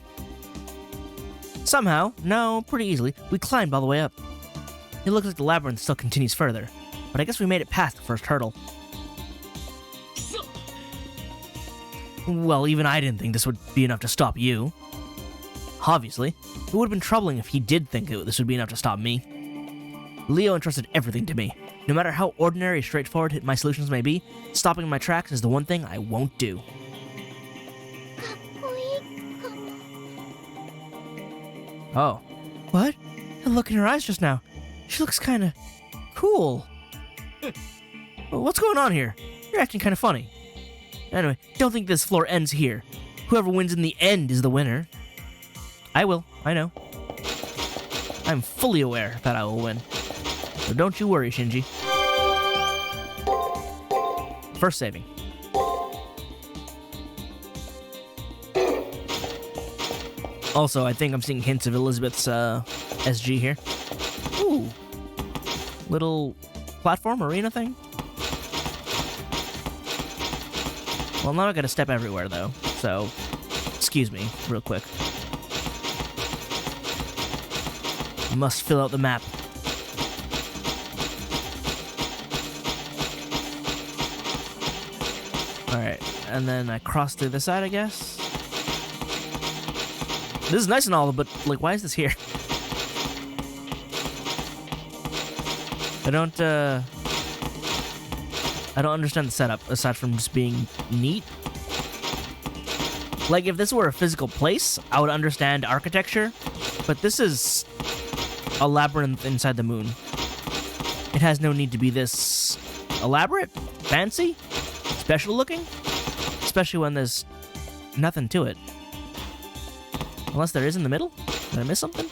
Somehow, no, pretty easily, we climbed all the way up. It looks like the labyrinth still continues further, but I guess we made it past the first hurdle. Well, even I didn't think this would be enough to stop you. Obviously, it would have been troubling if he did think this would be enough to stop me. Leo entrusted everything to me. No matter how ordinary or straightforward my solutions may be, stopping my tracks is the one thing I won't do. Oh. What? The look in her eyes just now. She looks kinda... cool. What's going on here? You're acting kinda funny. Anyway, don't think this floor ends here. Whoever wins in the end is the winner. I will, I know. I'm fully aware that I will win. So don't you worry, Shinji. First saving. Also, I think I'm seeing hints of Elizabeth's SG here. Ooh. Little platform arena thing. Well, now I gotta step everywhere, though. So, excuse me, real quick. Must fill out the map. Alright, and then I cross through this side, I guess. This is nice and all, but, like, why is this here? I don't understand the setup, aside from just being neat. Like, if this were a physical place, I would understand architecture, but this is a labyrinth inside the moon. It has no need to be this elaborate, fancy, special looking, especially when there's nothing to it. Unless there is in the middle? Did I miss something?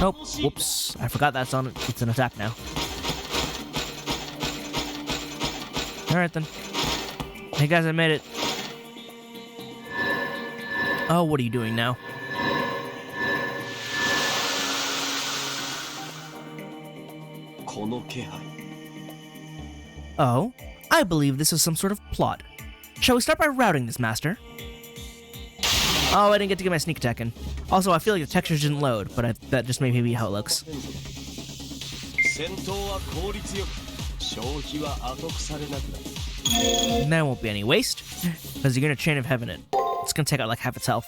Nope. Whoops. I forgot that's on it. It's an attack now. Alright then. Hey guys, I made it. Oh, what are you doing now? Oh, I believe this is some sort of plot. Shall we start by routing this, Master? Oh, I didn't get to get my sneak attack in. Also, I feel like the textures didn't load, but that just may be how it looks. And there won't be any waste, because you're gonna Chain of Heaven it. It's gonna take out like half its health.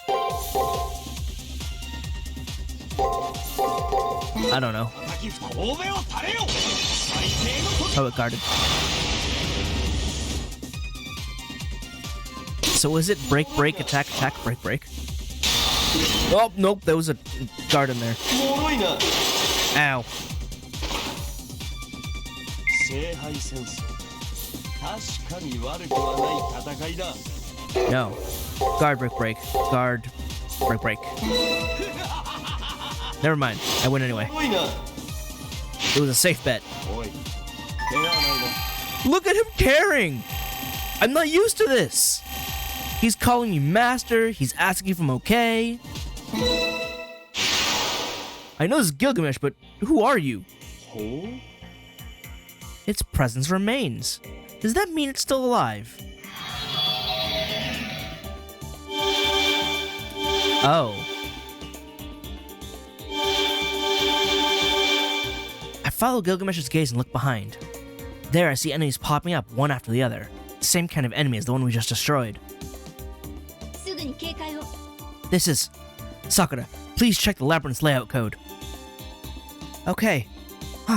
I don't know. Oh, it guarded. So is it break, break, attack, attack, break, break? Oh, nope, there was a guard in there. 脆いな Ow. 聖杯戦争確かに悪くはない戦いだ No. Guard, break, break. Guard, break, break. Never mind. I win anyway. 脆いな It was a safe bet. おい怪我はないな Look at him tearing! I'm not used to this! He's calling you master, he's asking if I'm okay. I know this is Gilgamesh, but who are you? ほう Its presence remains. Does that mean it's still alive? Oh. I follow Gilgamesh's gaze and look behind. There I see enemies popping up one after the other. The same kind of enemy as the one we just destroyed. すぐに警戒を This is... Sakura, please check the labyrinth's layout code. Okay.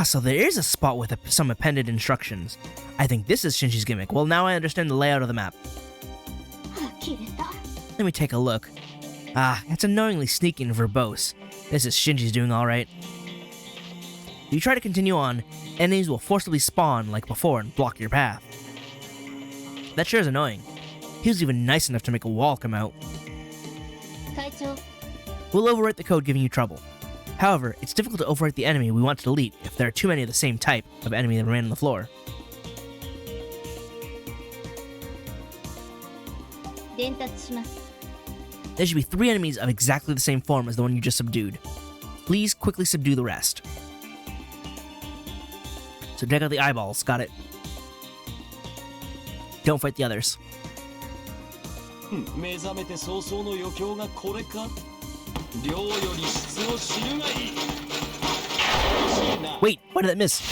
So there is a spot with some appended instructions. I think this is Shinji's gimmick. Well, now I understand the layout of the map. 切れた Let me take a look. It's annoyingly sneaky and verbose. This is Shinji's doing alright. If you try to continue on, enemies will forcibly spawn like before and block your path. That sure is annoying. He was even nice enough to make a wall come out. 会長 We'll overwrite the code giving you trouble. However, it's difficult to overwrite the enemy we want to delete if there are too many of the same type of enemy that remain on the floor. 伝達します There should be 3 enemies of exactly the same form as the one you just subdued. Please quickly subdue the rest. So check out the eyeballs, got it. Don't fight the others. 目覚めて早々の余興がこれか量より質を知るがいい Wait, why did that miss?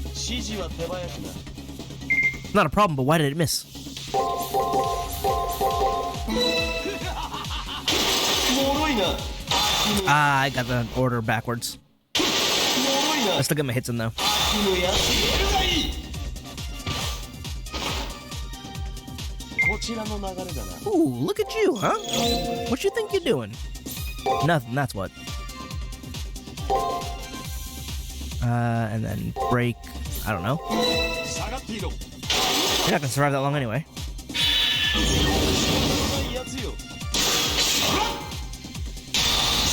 指示は手早くな Not a problem, but why did it miss? 脆いな I got the order backwards. 脆いな I still get my hits in though. 君のやつやるがいいこちらの流れだな Ooh, look at you, huh? What you think you're doing? Nothing, that's what. And then break. I don't know. 下がっていろ You're not gonna survive that long anyway. いやつよ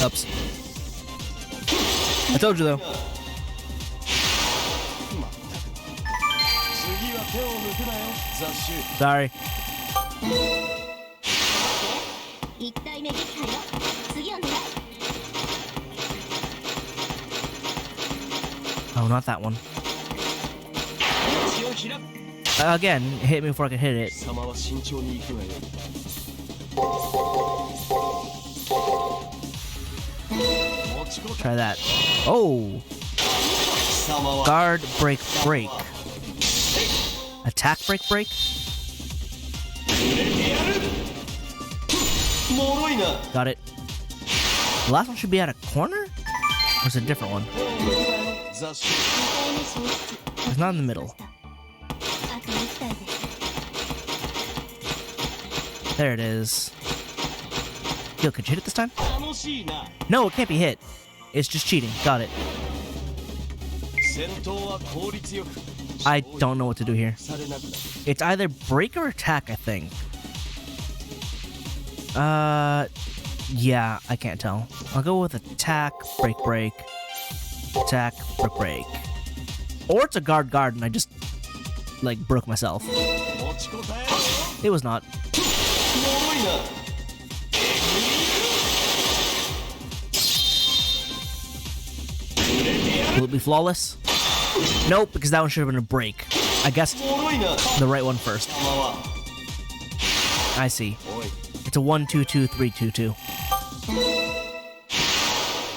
Oops. I told you though. 次は手を抜くなよ雑種 Sorry. 1体目撃破よ次を狙う Oh, not that one. 口を開く Again, hit me before I can hit it. 貴様は慎重に行くがよい持ちこた Try that. Oh, 貴様は guard, break, break. Attack, break, break. 脆いな Got it. The last one should be at a corner? Or is it a different one? 雑種 2体目消失 It's not in the middle. あと1体です There it is. Yo, could you hit it this time? 楽しいな No, it can't be hit. It's just cheating. Got it. 戦闘は効率よく I don't know what to do here. されなくなる It's either break or attack, I think. Yeah, I can't tell. I'll go with attack, break, break. Attack, break, break. Or it's a guard, guard, and I just, like, broke myself. 持ちこたえろよ It was not. 脆いな Will it be flawless? Nope, because that one should have been a break. I guessed 脆いな the right one first. 貴様は I see. おい It's a 1-2-2-3-2-2.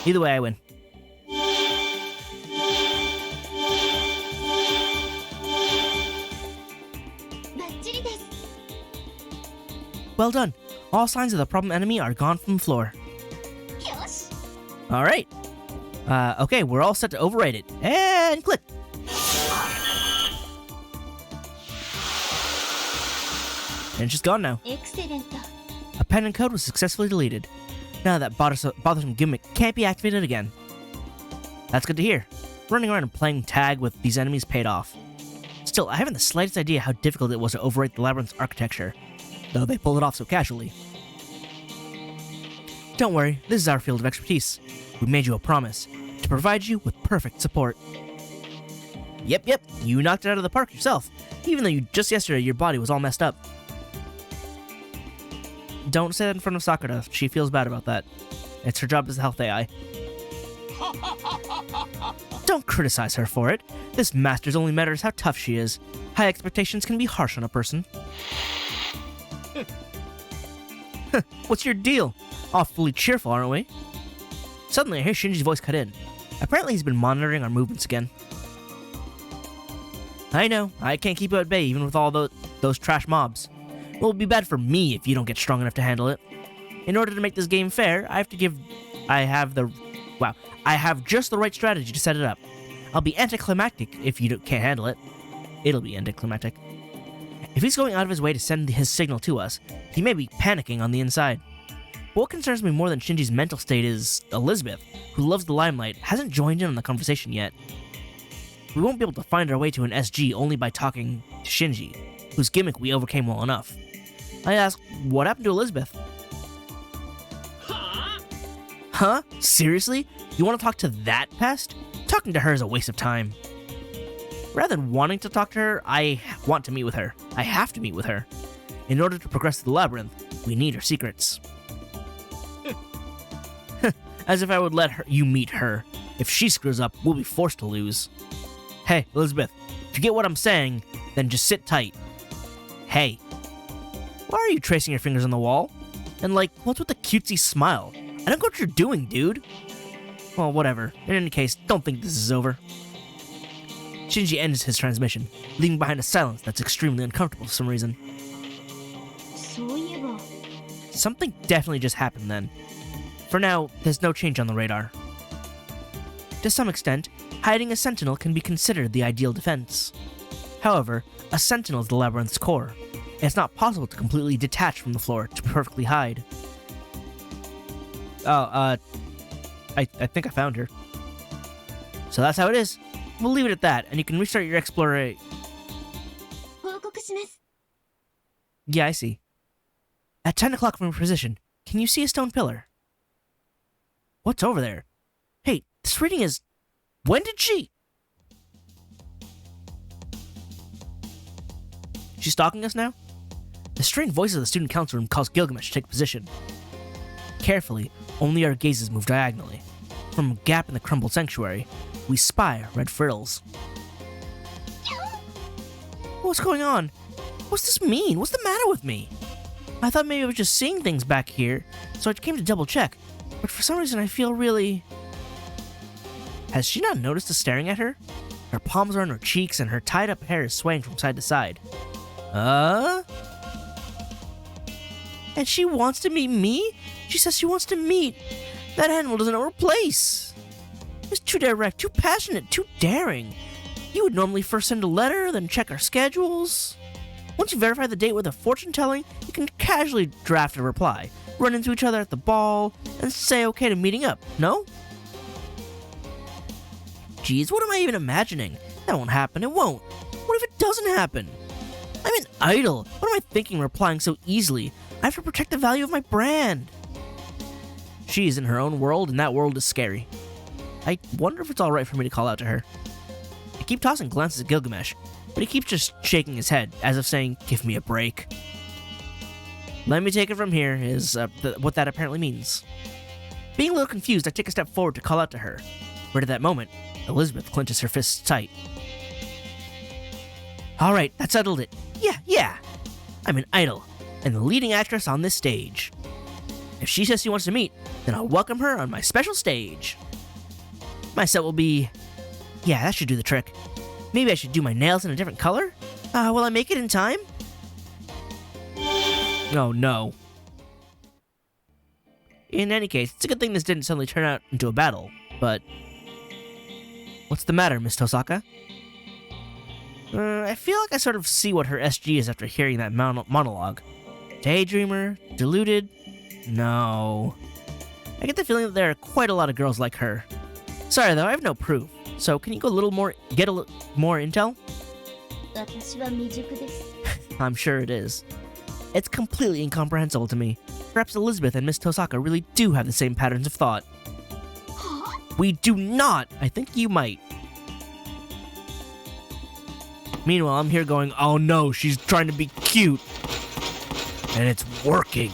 Either way, I win. バッチリです Well done. All signs of the problem enemy are gone from the floor. よし All right. Okay, we're all set to override it. And click. And it's just gone now. エクセレント。 A pen and code was successfully deleted. Now that bothersome gimmick can't be activated again. That's good to hear. Running around and playing tag with these enemies paid off. Still, I haven't the slightest idea how difficult it was to overwrite the labyrinth's architecture, though they pulled it off so casually. Don't worry, this is our field of expertise. We made you a promise to provide you with perfect support. Yep, you knocked it out of the park yourself, even though just yesterday your body was all messed up. Don't say that in front of Sakura. She feels bad about that. It's her job as the health AI. Don't criticize her for it. This master's only matters how tough she is. High expectations can be harsh on a person. What's your deal? Awfully cheerful, aren't we? Suddenly, I hear Shinji's voice cut in. Apparently, he's been monitoring our movements again. I know, I can't keep you at bay even with all those trash mobs. It will be bad for me if you don't get strong enough to handle it. In order to make this game fair, I have just the right strategy to set it up. I'll be anticlimactic if you can't handle it. It'll be anticlimactic. If he's going out of his way to send his signal to us, he may be panicking on the inside. But what concerns me more than Shinji's mental state is Elizabeth, who loves the limelight, hasn't joined in on the conversation yet. We won't be able to find our way to an SG only by talking to Shinji, whose gimmick we overcame well enough. I ask, what happened to Elizabeth? Huh? Seriously? You want to talk to that pest? Talking to her is a waste of time. Rather than wanting to talk to her, I want to meet with her. I have to meet with her. In order to progress through the labyrinth, we need her secrets. As if I would let you meet her. If she screws up, we'll be forced to lose. Hey, Elizabeth, if you get what I'm saying, then just sit tight. Hey. Why are you tracing your fingers on the wall? And what's with the cutesy smile? I don't know what you're doing, dude. Well, whatever. In any case, don't think this is over. Shinji ends his transmission, leaving behind a silence that's extremely uncomfortable for some reason. Something definitely just happened then. For now, there's no change on the radar. To some extent, hiding a sentinel can be considered the ideal defense. However, a sentinel is the labyrinth's core, and it's not possible to completely detach from the floor to perfectly hide. I think I found her. So that's how it is. We'll leave it at that, and you can restart your exploration. Yeah, I see. At 10 o'clock from your position, can you see a stone pillar? What's over there? Hey, this reading is... When did she... She's stalking us now? The strained voice of the student council room calls Gilgamesh to take position. Carefully, only our gazes move diagonally. From a gap in the crumbled sanctuary, we spy red frills. What's going on? What's this mean? What's the matter with me? I thought maybe I was just seeing things back here, so I came to double check. But for some reason I feel really... Has she not noticed us staring at her? Her palms are on her cheeks and her tied up hair is swaying from side to side. And she wants to meet me? She says she wants to meet. That animal doesn't know her place. It's too direct, too passionate, too daring. You would normally first send a letter, then check our schedules. Once you verify the date with a fortune telling, you can casually draft a reply, run into each other at the ball, and say okay to meeting up, no? Geez, what am I even imagining? That won't happen, it won't. What if it doesn't happen? I'm an idol. What am I thinking replying so easily? I have to protect the value of my brand. She is in her own world, and that world is scary. I wonder if it's alright for me to call out to her. I keep tossing glances at Gilgamesh, but he keeps just shaking his head, as if saying, give me a break. Let me take it from here, is what that apparently means. Being a little confused, I take a step forward to call out to her. Right at that moment, Elizabeth clenches her fists tight. Alright, that settled it. Yeah. I'm an idol, and the leading actress on this stage. If she says she wants to meet, then I'll welcome her on my special stage. My set will be... Yeah, that should do the trick. Maybe I should do my nails in a different color? Will I make it in time? Oh no. In any case, it's a good thing this didn't suddenly turn out into a battle, but... What's the matter, Miss Tosaka? I feel like I sort of see what her SG is after hearing that monologue. Daydreamer? Deluded? No. I get the feeling that there are quite a lot of girls like her. Sorry though, I have no proof. So can you get a little more intel? 私は未熟です。 I'm sure it is. It's completely incomprehensible to me. Perhaps Elizabeth and Miss Tosaka really do have the same patterns of thought. We do not! I think you might. Meanwhile, I'm here going, oh no, she's trying to be cute. And it's working.